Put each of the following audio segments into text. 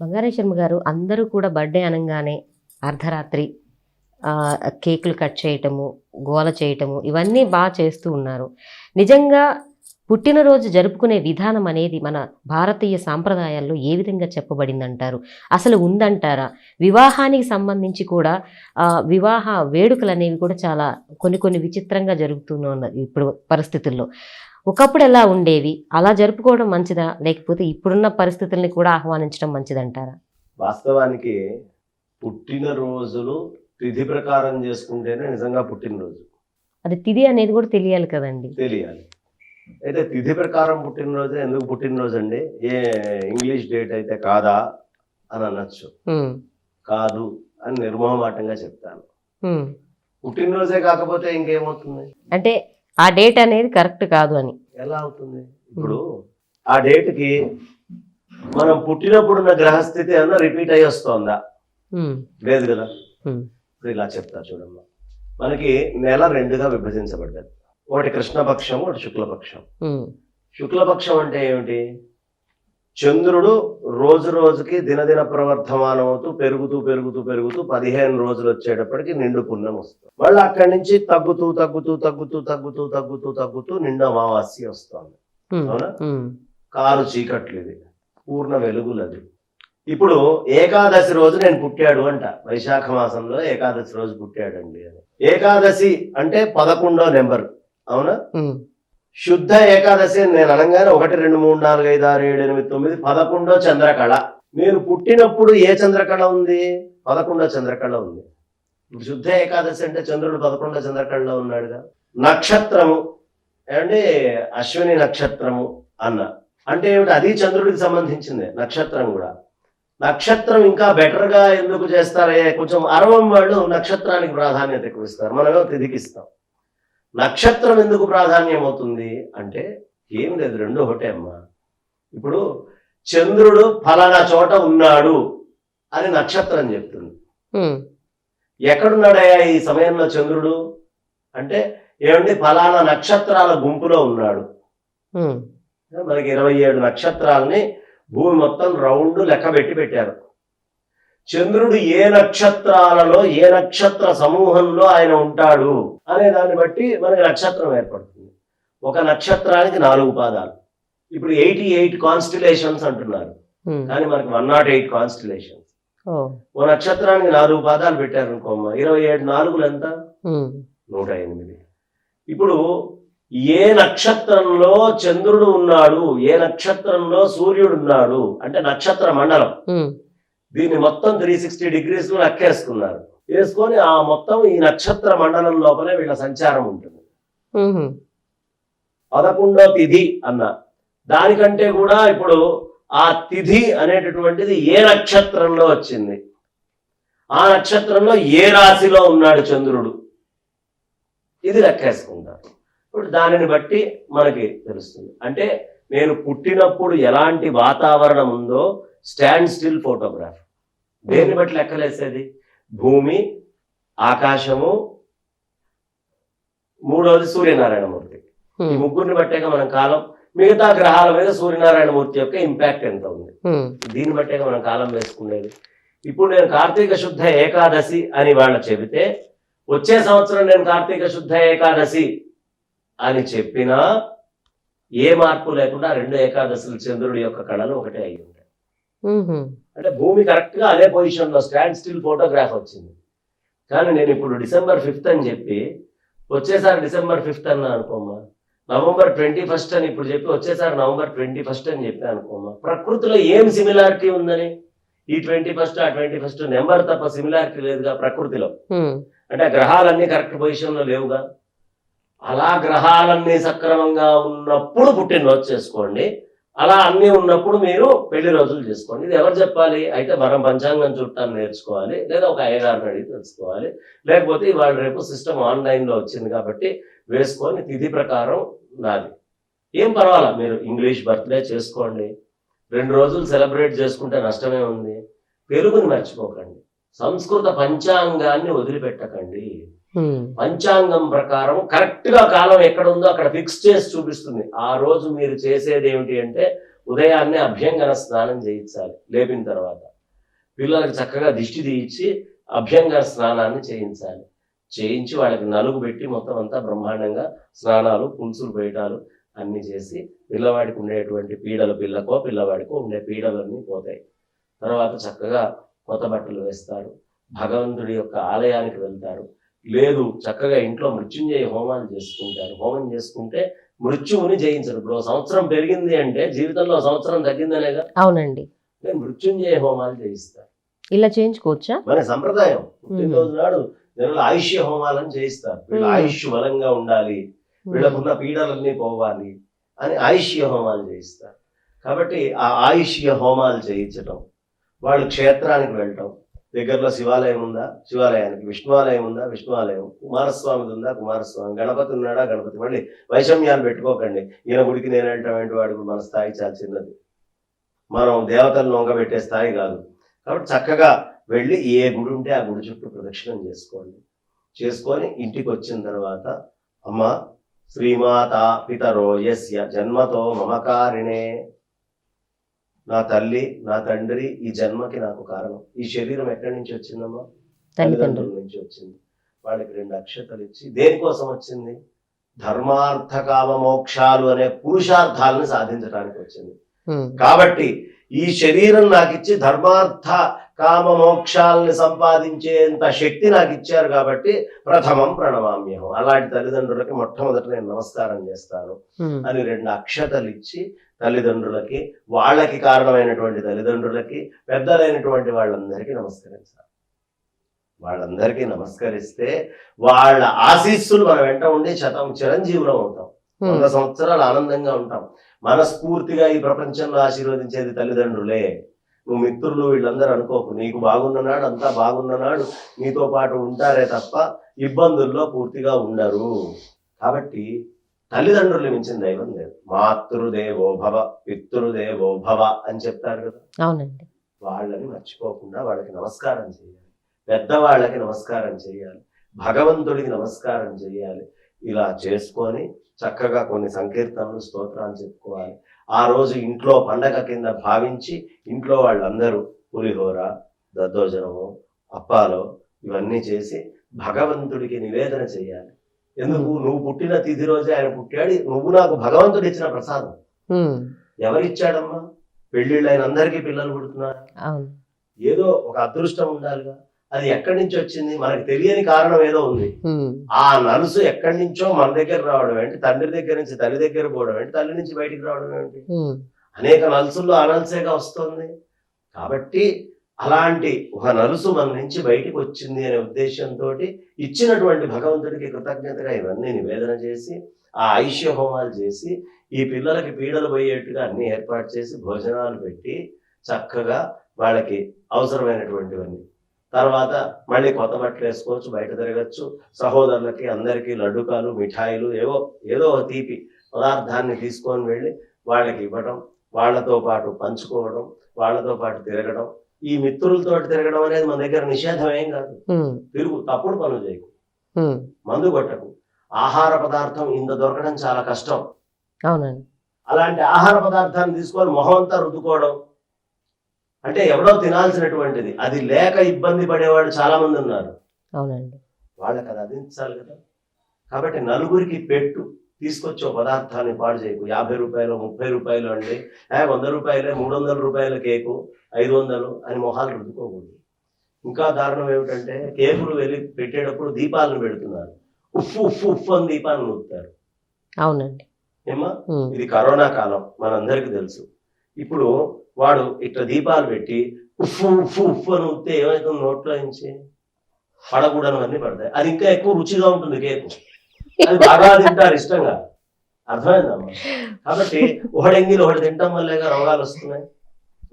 బంగారే శర్మ గారు అందరూ కూడా బర్త్డే అనంగానే అర్ధరాత్రి కేకులు కట్ చేయటము, గోల చేయటము ఇవన్నీ బాగా చేస్తూ ఉన్నారు. నిజంగా పుట్టినరోజు జరుపుకునే విధానం అనేది మన భారతీయ సాంప్రదాయాల్లో ఏ విధంగా చెప్పబడిందంటారు? అసలు ఉందంటారా? వివాహానికి సంబంధించి కూడా వివాహ వేడుకలు అనేవి కూడా చాలా కొన్ని విచిత్రంగా జరుగుతున్నది ఇప్పుడు పరిస్థితుల్లో. ఒకప్పుడు ఎలా ఉండేవి, అలా జరుపుకోవడం మంచిదా, లేకపోతే ఇప్పుడున్న పరిస్థితుల్ని కూడా ఆహ్వానించడం మంచిదంటారా? వాస్తవానికి పుట్టినరోజులు తిథి ప్రకారం చేసుకుంటేనే నిజంగా పుట్టినరోజు. అది తిథి అనేది కూడా తెలియాలి కదండి. తెలియాలి. అయితే తిథి ప్రకారం పుట్టినరోజు ఎందుకు పుట్టినరోజు అండి, ఏ ఇంగ్లీష్ డేట్ అయితే కాదా అని అనొచ్చు. కాదు అని నిర్మోహమాటంగా చెప్తాను. పుట్టినరోజే కాకపోతే ఇంకేమవుతుంది అంటే ఆ డేట్ అనేది కరెక్ట్ కాదు అని ఎలా అవుతుంది? ఇప్పుడు ఆ డేట్కి మనం పుట్టినప్పుడున్న గ్రహస్థితి ఏమన్నా రిపీట్ అయ్యి వస్తుందా? లేదు కదా. ఇప్పుడు ఇలా చెప్తా చూడమ్మా, మనకి నెల రెండుగా విభజించబడ్డది. ఒకటి కృష్ణపక్షం, ఒకటి శుక్లపక్షం. శుక్లపక్షం అంటే ఏమిటి? చంద్రుడు రోజు రోజుకి దినదిన ప్రవర్ధమానం అవుతూ పెరుగుతూ 15 రోజులు వచ్చేటప్పటికి నిండు పుణ్యం వస్తుంది. మళ్ళీ అక్కడి నుంచి తగ్గుతూ నిండు అమావాస్య వస్తుంది. అవునా? కారు చీకట్లు, ఇది పూర్ణ వెలుగులు. అది ఇప్పుడు ఏకాదశి రోజు నేను పుట్టాడు అంట, వైశాఖ మాసంలో ఏకాదశి రోజు పుట్టాడండి అని. ఏకాదశి అంటే 11వ నెంబర్. అవునా? శుద్ధ ఏకాదశి నేను అనగానే 1 2 3 4 5 6 7 8 9 11వ చంద్రకళ. నేను పుట్టినప్పుడు ఏ చంద్రకళ ఉంది? 11వ చంద్రకళ ఉంది. ఇప్పుడు శుద్ధ ఏకాదశి అంటే చంద్రుడు 11వ చంద్రకళలో ఉన్నాడుగా. నక్షత్రము ఏమంటే అశ్విని నక్షత్రము అన్న అంటే ఏమిటి? అది చంద్రుడికి సంబంధించిందే నక్షత్రం కూడా. నక్షత్రం ఇంకా బెటర్ గా ఎందుకు చేస్తారే, కొంచెం అరవం వాళ్ళు నక్షత్రానికి ప్రాధాన్యత ఎక్కువ ఇస్తారు, మనమేమో తిథికి ఇస్తాం. నక్షత్రం ఎందుకు ప్రాధాన్యం అవుతుంది అంటే ఏం లేదు, రెండు ఒకటే అమ్మా. ఇప్పుడు చంద్రుడు ఫలానా చోట ఉన్నాడు అని నక్షత్రం చెప్తుంది. ఎక్కడున్నాడయ్యా ఈ సమయంలో చంద్రుడు అంటే ఏమండి ఫలానా నక్షత్రాల గుంపులో ఉన్నాడు. మనకి 27 నక్షత్రాలని భూమి మొత్తం రౌండ్ లెక్క పెట్టారు. చంద్రుడు ఏ నక్షత్రాలలో ఏ నక్షత్ర సమూహంలో ఆయన ఉంటాడు అనే దాన్ని బట్టి మనకి నక్షత్రం ఏర్పడుతుంది. ఒక నక్షత్రానికి 4 పాదాలు. ఇప్పుడు 88 కాన్స్టిలేషన్స్ అంటున్నారు, కానీ మనకి 108 కాన్స్టిలేషన్స్. ఓ నక్షత్రానికి 4 పాదాలు పెట్టారు అనుకోమ్మా, 27 4 ఎంత? 108. ఇప్పుడు ఏ నక్షత్రంలో చంద్రుడు ఉన్నాడు, ఏ నక్షత్రంలో సూర్యుడు ఉన్నాడు అంటే నక్షత్ర మండలం. దీన్ని మొత్తం 360 degrees లెక్కేసుకున్నారు. వేసుకొని ఆ మొత్తం ఈ నక్షత్ర మండలం లోపలే వీళ్ళ సంచారం ఉంటుంది. 11వ తిథి అన్న దానికంటే కూడా ఇప్పుడు ఆ తిథి అనేటటువంటిది ఏ నక్షత్రంలో వచ్చింది, ఆ నక్షత్రంలో ఏ రాశిలో ఉన్నాడు చంద్రుడు, ఇది లెక్కేసుకుంటారు. ఇప్పుడు దానిని బట్టి మనకి తెలుస్తుంది. అంటే నేను పుట్టినప్పుడు ఎలాంటి వాతావరణం ఉందో స్టాండ్ స్టిల్ ఫోటోగ్రాఫ్. దేన్ని బట్టి లెక్కలేసేది? భూమి, ఆకాశము, మూడవది సూర్యనారాయణమూర్తి. ఈ ముగ్గురిని బట్టేగా మనం కాలం, మిగతా గ్రహాల మీద సూర్యనారాయణమూర్తి యొక్క ఇంపాక్ట్ ఎంత ఉంది, దీన్ని బట్టేగా మనం కాలం వేసుకునేది. ఇప్పుడు నేను కార్తీక శుద్ధ ఏకాదశి అని వాళ్ళు చెబితే వచ్చే సంవత్సరం నేను కార్తీక శుద్ధ ఏకాదశి అని చెప్పినా ఏ మార్పు లేకుండా 2 ఏకాదశులు చంద్రుడి యొక్క కళలు ఒకటే అయి ఉంటాయి. అంటే భూమి కరెక్ట్ గా అదే పొజిషన్ లో స్టాండ్ స్టిల్ ఫోటోగ్రాఫ్ వచ్చింది. కానీ నేను ఇప్పుడు December 5th అని చెప్పి వచ్చేసారి December 5th అన్నా అనుకోమ్మా, November 21st అని ఇప్పుడు చెప్పి వచ్చేసారి November 21st అని చెప్పి అనుకోమ్మా, ప్రకృతిలో ఏం సిమిలారిటీ ఉందని? ఈ 21st ఆ 21st నెంబర్ తప్ప సిమిలారిటీ లేదుగా ప్రకృతిలో. అంటే గ్రహాలన్నీ కరెక్ట్ పొజిషన్ లో లేవుగా. అలా గ్రహాలన్నీ సక్రమంగా ఉన్నప్పుడు పుట్టినరోజు చేసుకోండి, అలా అన్నీ ఉన్నప్పుడు మీరు పెళ్లి రోజులు చేసుకోండి. ఇది ఎవరు చెప్పాలి? అయితే మనం పంచాంగం చుట్టాన్ని నేర్చుకోవాలి, లేదా ఒక అయ్యగారిని అడిగి తెలుసుకోవాలి, లేకపోతే ఇవాళ రేపు సిస్టమ్ ఆన్లైన్లో వచ్చింది కాబట్టి వేసుకొని తిథి ప్రకారం నాది ఏం పర్వాలా. మీరు ఇంగ్లీష్ బర్త్డే చేసుకోండి, 2 రోజులు సెలబ్రేట్ చేసుకుంటే నష్టమే ఉంది. తెలుగుని మర్చిపోకండి, సంస్కృత పంచాంగాన్ని వదిలిపెట్టకండి. పంచాంగం ప్రకారం కరెక్ట్ గా కాలం ఎక్కడ ఉందో అక్కడ ఫిక్స్ చేసి చూపిస్తుంది. ఆ రోజు మీరు చేసేది ఏమిటి అంటే ఉదయాన్నే అభ్యంగన స్నానం చేయించాలి లేపిన తర్వాత. పిల్లలకు చక్కగా దిష్టి తీయించి అభ్యంగర స్నానాన్ని చేయించాలి. చేయించి వాళ్ళకి నలుగు పెట్టి మొత్తం అంతా బ్రహ్మాండంగా స్నానాలు, పులుసులు బయటాలు అన్ని చేసి పిల్లవాడికి ఉండేటువంటి పీడలు, పిల్లవాడికో ఉండే పీడలన్నీ పోతాయి. తర్వాత చక్కగా కొత్త బట్టలు వేస్తారు, భగవంతుడి యొక్క ఆలయానికి వెళ్తారు. లేదు చక్కగా ఇంట్లో మృత్యుంజయ హోమాలు చేసుకుంటారు. హోమం చేసుకుంటే మృత్యువుని జయించరు. ఇప్పుడు సంవత్సరం పెరిగింది అంటే జీవితంలో సంవత్సరం తగ్గిందనేగా. అవునండి, మృత్యుంజయ హోమాలు చేయిస్తారు. ఇలా చేయించుకోవచ్చా? మన సంప్రదాయం. పుట్టినరోజు నాడు జనులు ఆయుష్య హోమాలను చేయిస్తారు. వీళ్ళ ఆయుష్ బలంగా ఉండాలి, వీళ్ళకున్న పీడలన్నీ పోవాలి అని ఆయుష్య హోమాలు చేయిస్తారు. కాబట్టి ఆ ఆయుష్య హోమాలు చేయించటం, వాళ్ళు క్షేత్రానికి వెళ్ళటం, దగ్గరలో శివాలయం ఉందా శివాలయానికి, విష్ణువాలయం ఉందా విష్ణువాలయం, కుమారస్వామిది ఉందా కుమారస్వామి, గణపతి ఉన్నాడా గణపతి. మళ్ళీ వైషమ్యాలు పెట్టుకోకండి. ఈయన గుడికి నేను వెళ్ళటం వాడు మన స్థాయి చాలా చిన్నది, మనం దేవతలను వంగబెట్టే స్థాయి కాదు. కాబట్టి చక్కగా వెళ్ళి ఏ గుడి ఉంటే ఆ గుడి చుట్టూ ప్రదక్షిణం చేసుకోండి. చేసుకొని ఇంటికి వచ్చిన తర్వాత అమ్మ శ్రీమాత పితరో యస్య జన్మతో మమకారిణే, నా తల్లి నా తండ్రి ఈ జన్మకి నాకు కారణం. ఈ శరీరం ఎక్కడి నుంచి వచ్చిందమ్మా? తల్లిదండ్రుల నుంచి వచ్చింది. వాళ్ళకి 2 అక్షతలు ఇచ్చి దేనికోసం వచ్చింది? ధర్మార్థ కామ మోక్షాలు అనే పురుషార్థాలను సాధించడానికి వచ్చింది. కాబట్టి ఈ శరీరం నాకు ఇచ్చి ధర్మార్థ కామ మోక్షాలని సంపాదించేంత శక్తి నాకు ఇచ్చారు. కాబట్టి ప్రథమం ప్రణమామ్యహం, అలాంటి తల్లిదండ్రులకి మొట్టమొదట నేను నమస్కారం చేస్తాను అని 2 అక్షతలు ఇచ్చి తల్లిదండ్రులకి, వాళ్ళకి కారణమైనటువంటి తల్లిదండ్రులకి, పెద్దలైనటువంటి వాళ్ళందరికీ నమస్కరించాలి. వాళ్ళందరికీ నమస్కరిస్తే వాళ్ళ ఆశీస్సులు మన వెంట ఉండి చిరంజీవులం అవుతాం. 100 సంవత్సరాలు ఆనందంగా ఉంటాం. మనస్ఫూర్తిగా ఈ ప్రపంచంలో ఆశీర్వదించేది తల్లిదండ్రులే. నువ్వు మిత్రులు వీళ్ళందరూ అనుకోకు. నీకు బాగున్ననాడు అంతా బాగున్ననాడు నీతో పాటు ఉంటారే తప్ప ఇబ్బందుల్లో పూర్తిగా ఉండరు. కాబట్టి తల్లిదండ్రులు మించిన దైవం లేదు. మాతృదేవో భవ పితృదేవో భవ అని చెప్తారు కదా. అవునండి. వాళ్ళని మర్చిపోకుండా వాళ్ళకి నమస్కారం చేయాలి, పెద్దవాళ్ళకి నమస్కారం చేయాలి, భగవంతుడికి నమస్కారం చేయాలి. ఇలా చేసుకొని చక్కగా కొన్ని సంకీర్తనలు, స్తోత్రాలు చెప్పుకోవాలి. ఆ రోజు ఇంట్లో పండగ కింద భావించి ఇంట్లో వాళ్ళందరూ పులిహోర, దద్దోజనము, అప్పాలో ఇవన్నీ చేసి భగవంతుడికి నివేదన చేయాలి. ఎందుకు? నువ్వు పుట్టిన తిథి రోజే ఆయన పుట్టాడు, నువ్వు నాకు భగవంతుడు ఇచ్చిన ప్రసాదం. ఎవరిచ్చాడమ్మా? పెళ్లిళ్ళు అయిన అందరికీ పిల్లలు పుడుతున్నారు. ఏదో ఒక అదృష్టం ఉండాలిగా. అది ఎక్కడి నుంచి వచ్చింది? మనకు తెలియని కారణం ఏదో ఉంది. ఆ నలుసు ఎక్కడి నుంచో మన దగ్గర రావడం ఏంటి, తండ్రి దగ్గర నుంచి తల్లి దగ్గర పోవడం ఏంటి, తల్లి నుంచి బయటికి రావడం ఏంటి, అనేక నలుసుల్లో ఆ నలుసేగా వస్తుంది. కాబట్టి అలాంటి ఒక నలుసు మన నుంచి బయటికి వచ్చింది అనే ఉద్దేశంతో ఇచ్చినటువంటి భగవంతుడికి కృతజ్ఞతగా ఇవన్నీ నివేదన చేసి, ఆ ఐష్య హోమాలు చేసి, ఈ పిల్లలకి పీడలు పోయేట్టుగా అన్ని ఏర్పాటు చేసి భోజనాలు పెట్టి చక్కగా వాళ్ళకి అవసరమైనటువంటివన్నీ. తర్వాత మళ్ళీ కొత్త బట్టలు వేసుకోవచ్చు, బయట తిరగచ్చు. సహోదరులకి అందరికీ లడ్డుకాలు, మిఠాయిలు, ఏదో తీపి పదార్థాన్ని తీసుకొని వెళ్ళి వాళ్ళకి ఇవ్వడం, వాళ్ళతో పాటు పంచుకోవడం, వాళ్ళతో పాటు తిరగడం. ఈ మిత్రులతో తిరగడం అనేది మన దగ్గర నిషేధం ఏం కాదు. తిరుగు, తప్పుడు పనులు చేయకు, మందు కొట్టకు. ఆహార పదార్థం ఇంత దొరకడం చాలా కష్టం. అవునండి. అలాంటి ఆహార పదార్థాన్ని తీసుకొని మొహం అంతా రుద్దుకోవడం అంటే ఎవరో తినాల్సినటువంటిది, అది లేక ఇబ్బంది పడేవాళ్ళు చాలా మంది ఉన్నారు. అవునండి. వాళ్ళకి అది అందించాలి కదా. కాబట్టి నలుగురికి పెట్టు, తీసుకొచ్చే పదార్థాన్ని పాడు చేయకు. 50 రూపాయలు 30 రూపాయలు అండి, 100 రూపాయలే, 300 రూపాయల కేకు 500 అని మొహాలు రుద్దుకోకూడదు. ఇంకా దారుణం ఏమిటంటే కేకులు వెళ్ళి పెట్టేటప్పుడు దీపాలను పెడుతున్నారు. ఉప్పు ఉప్పు ఉప్పు అని దీపాలను ఊపుతారు. అవునండి. ఏమా, ఇది కరోనా కాలం మనందరికీ తెలుసు. ఇప్పుడు వాడు ఇట్లా దీపాలు పెట్టి ఉప్పు ఉప్పు ఉప్పు అని ఊపితే ఏమవుతుంది? నోట్లో నుంచి పడకూడనివన్నీ పడతాయి. అది ఇంకా ఎక్కువ రుచిగా ఉంటుంది కేకు, అది బాగా తింటారు ఇష్టంగా. అర్థమైందమ్మా? కాబట్టి ఒకడెంగిలు ఒకటి తింటాం వల్లేగా రోగాలు వస్తున్నాయి.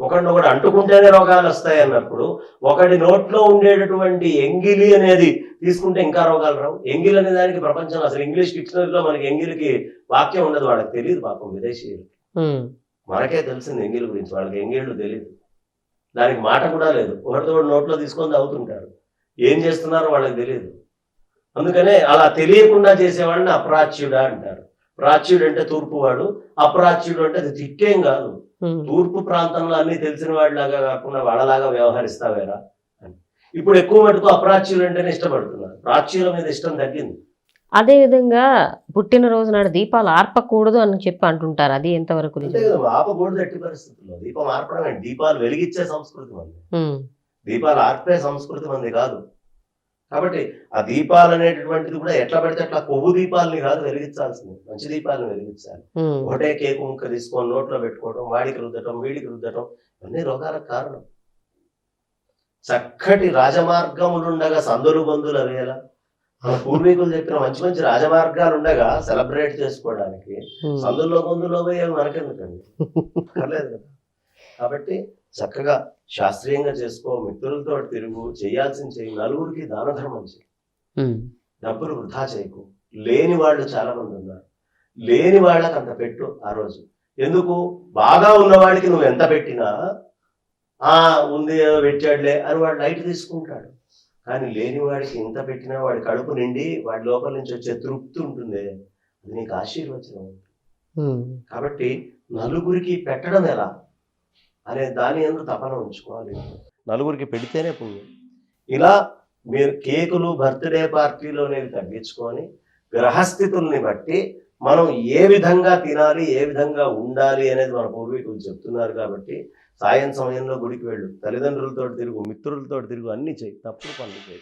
ఒకటి అంటుకుంటేనే రోగాలు వస్తాయి అన్నప్పుడు ఒకటి నోట్లో ఉండేటటువంటి ఎంగిలి అనేది తీసుకుంటే ఇంకా రోగాలు రావు. ఎంగిలి అనే దానికి ప్రపంచంలో అసలు ఇంగ్లీష్ డిక్షనరీలో మనకి ఎంగిలికి వాక్యం ఉండదు. వాళ్ళకి తెలియదు పాపం, విదేశీయులు. మనకే తెలిసింది ఎంగిలి గురించి, వాళ్ళకి ఎంగిళ్ళు తెలియదు. దానికి మాట కూడా లేదు. ఒకటితో నోట్లో తీసుకొని తాగుతుంటారు. ఏం చేస్తున్నారో వాళ్ళకి తెలియదు. అందుకనే అలా తెలియకుండా చేసేవాళ్ళని అప్రాచ్యుడా అంటారు. ప్రాచ్యుడు అంటే తూర్పు వాడు, అప్రాచ్యుడు అంటే అది తిక్కేం కాదు. ఉమ్, తూర్పు ప్రాంతంలో అన్ని తెలిసిన వాడిలాగా కాకుండా వాళ్ళలాగా వ్యవహరిస్తావేరా అని. ఇప్పుడు ఎక్కువ మటుకు అప్రాచ్యులు అంటేనే ఇష్టపడుతున్నారు, ప్రాచ్యుల మీద ఇష్టం తగ్గింది. అదే విధంగా పుట్టినరోజు నాడు దీపాలు ఆర్పకూడదు అని చెప్పి అంటుంటారు, అది ఎంతవరకు అంతే నిజం? కదా, ఆపకూడదు ఎట్టి పరిస్థితుల్లో. దీపం ఆర్పడం ఏంటి? దీపాలు వెలిగించే సంస్కృతి మంది, ఉమ్, దీపాలు ఆర్పే సంస్కృతి మంది కాదు. కాబట్టి ఆ దీపాలు అనేటటువంటిది కూడా ఎట్లా పడితే అట్లా కొవ్వు దీపాలని కాదు వెలిగించాల్సింది, మంచి దీపాలను వెలిగించాలి. ఉమ్, ఒకటే కేకు ముక్క తీసుకొని నోట్లో పెట్టుకోవడం, వాడికి రుద్దటం వీడికి రుద్దటం ఇవన్నీ రోగాలకు కారణం. చక్కటి రాజమార్గములుండగా సందులు బంధులు అవేలా, మన పూర్వీకులు చెప్పిన మంచి మంచి రాజమార్గాలు ఉండగా సెలబ్రేట్ చేసుకోవడానికి ఉమ్. సందుల్లో గొంతులో పోయే మనకెందుకండి, పర్లేదు కదా. కాబట్టి చక్కగా శాస్త్రీయంగా చేసుకో, మిత్రులతో తిరుగు, చేయాల్సింది చెయ్యి, నలుగురికి దాన ధర్మం చేయి, ఉమ్, డబ్బులు వృధా చేయకు. లేని వాళ్ళు చాలా మంది ఉన్నారు, లేని వాళ్ళకి అంత పెట్టు ఆ రోజు. ఎందుకు? బాగా ఉన్నవాడికి నువ్వు ఎంత పెట్టినా ఉంది పెట్టాడులే అని వాడు లైట్ తీసుకుంటాడు. కానీ లేని వాడికి ఎంత పెట్టినా వాడి కడుపు నిండి వాడి లోపల నుంచి వచ్చే తృప్తి ఉంటుంది, అది నీకు ఆశీర్వచనం. ఉమ్, కాబట్టి నలుగురికి పెట్టడం ఎలా అనే దాని యందు తపన ఉంచుకోవాలి, నలుగురికి పెడితేనే పుణ్యం. ఇలా మీరు కేకులు, బర్త్డే పార్టీలు అనేవి తగ్గించుకొని గ్రహస్థితుల్ని బట్టి మనం ఏ విధంగా తినాలి, ఏ విధంగా ఉండాలి అనేది మన పూర్వీకులు చెప్తున్నారు. కాబట్టి సాయం సమయంలో గుడికి వెళ్ళు, తల్లిదండ్రులతో తిరుగు, మిత్రులతో తిరుగు, అన్ని చేయి, తప్పుడు పనులు చేయి.